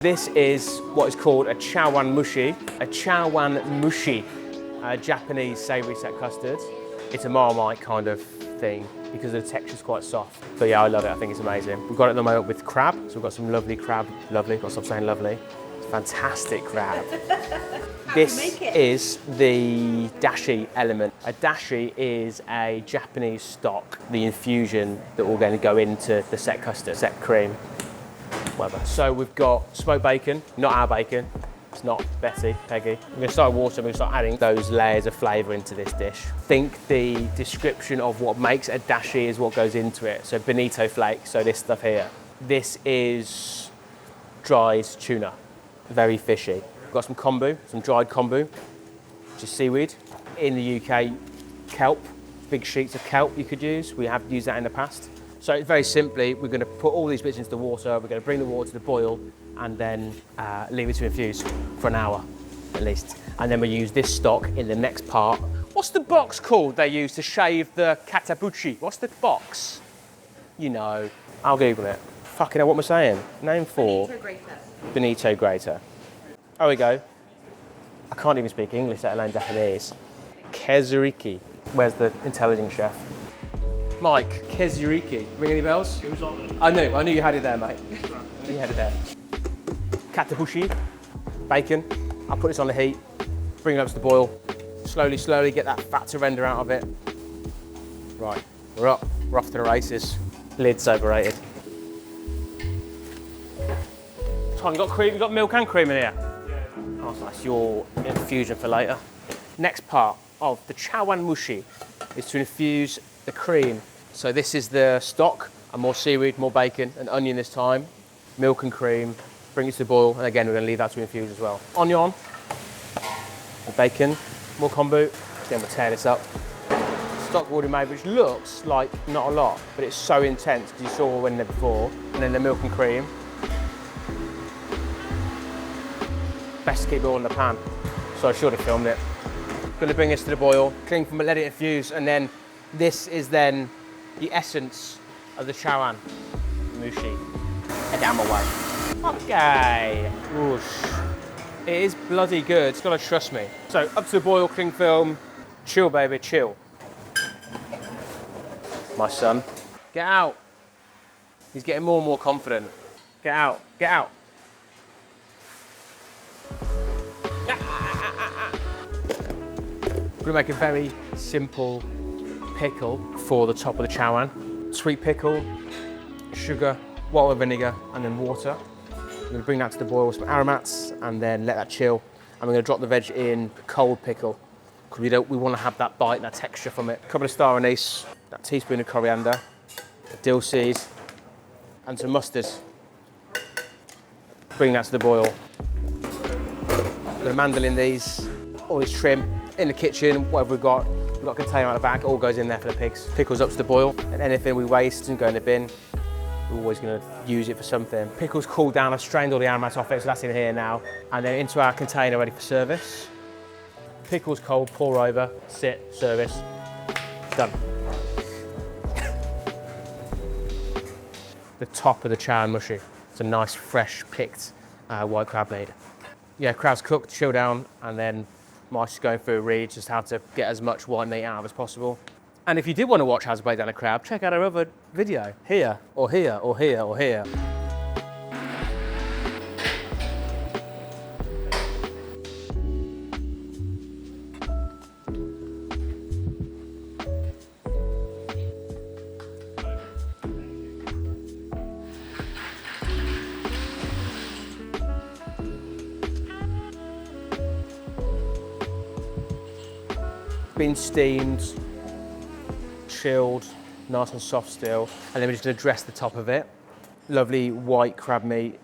This is what is called a Chawanmushi. A Chawanmushi, Japanese savoury set custard. It's a Marmite kind of thing because the texture's quite soft. But yeah, I love it. I think it's amazing. We've got it at the moment with crab. So we've got some lovely crab. Lovely. Got to stop saying lovely. It's fantastic crab. This is the Dashi element. A Dashi is a Japanese stock, the infusion that will going to go into the set custard, set cream. Whatever. So we've got smoked bacon, not our bacon. It's not Betty, Peggy. We're going to start with water, we're going to start adding those layers of flavour into this dish. Think the description of what makes a dashi is what goes into it. So bonito flake, so this stuff here. This is dried tuna, very fishy. We've got some kombu, some dried kombu, which is seaweed. In the UK, kelp, big sheets of kelp you could use. We have used that in the past. So very simply, we're going to put all these bits into the water, we're going to bring the water to the boil and then leave it to infuse for an hour at least. And then we use this stock in the next part. What's the box called they use to shave the katabuchi? What's the box? You know, I'll Google it. Fucking hell, what am I saying? Name for? Bonito grater. Bonito grater. There we go. I can't even speak English, let alone Japanese. Kezuriki. Where's the intelligent chef? Mike, Kezuriki. Ring any bells? It was on there. I knew you had it there, mate. I knew you had it there. Katabushi, bacon. I'll put this on the heat, bring it up to the boil. Slowly get that fat to render out of it. Right, we're up. We're off to the races. Lid's overrated. Tom, you got cream? You got milk and cream in here? Yeah. Oh, so that's your infusion for later. Next part of the Chawanmushi is to infuse the cream. So this is the stock, and more seaweed, more bacon, and onion this time, milk and cream, bring it to the boil, and again we're going to leave that to infuse as well. Onion, the bacon, more kombu, then we'll tear this up. Stock already made, which looks like not a lot, but it's so intense because you saw one there before, and then the milk and cream. Best to keep it all in the pan, so I should have filmed it. Going to bring this to the boil, cling from it, let it infuse, and then this is then the essence of the Chawanmushi. Get down my way. Okay. Whoosh. It is bloody good. It's got to trust me. So up to the boil, cling film. Chill, baby, chill. My son. Get out. He's getting more and more confident. Get out. Get out. We're going to make a very simple pickle for the top of the chawan. Sweet pickle, sugar, water, vinegar, and then water. We're going to bring that to the boil with some aromats and then let that chill. And we're going to drop the veg in cold pickle because we want to have that bite and that texture from it. A couple of star anise, that teaspoon of coriander, dill seeds, and some mustards. Bring that to the boil. We're going to mandolin these, all this trim in the kitchen, whatever we've got. We've got a container at the back, it all goes in there for the pigs. Pickles up to the boil, and anything we waste and go in the bin, we're always going to use it for something. Pickles cooled down, I've strained all the aromats off it, so that's in here now. And then into our container ready for service. Pickles cold, pour over, sit, service, done. The top of the Chawanmushi. It's a nice, fresh, picked white crab meat. Yeah, crab's cooked, chill down, and then Mike's just going through a read, just how to get as much white meat out of as possible. And if you did want to watch how to break down a crab, check out our other video, here, or here, or here, or here. Been steamed, chilled, nice and soft still, and then we're just going to dress the top of it. Lovely white crab meat,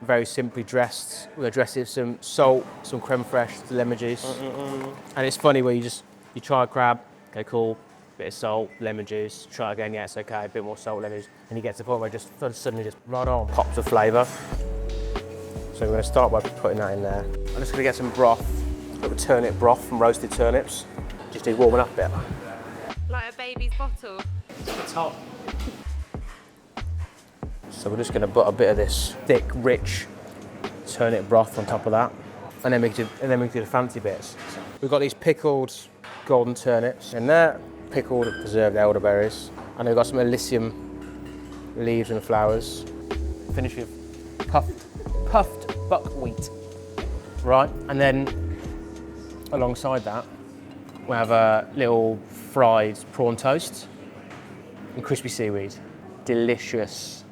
very simply dressed. We're going to dress it with some salt, some creme fraiche, some lemon juice. And it's funny where you try a crab, okay, cool, bit of salt, lemon juice, try again, yeah, it's okay, a bit more salt, lemon juice, and you get to the point where it just suddenly just right on, pops of flavour. So we're going to start by putting that in there. I'm just going to get some broth, a little turnip broth from roasted turnips. Just need warming up a bit. Like a baby's bottle. It's the top. So we're just going to put a bit of this thick, rich turnip broth on top of that. And then we do the fancy bits. We've got these pickled golden turnips in there, pickled preserved elderberries, and we've got some Elysium leaves and flowers. Finish with puffed buckwheat. Right, and then alongside that, we have a little fried prawn toast and crispy seaweed. Delicious.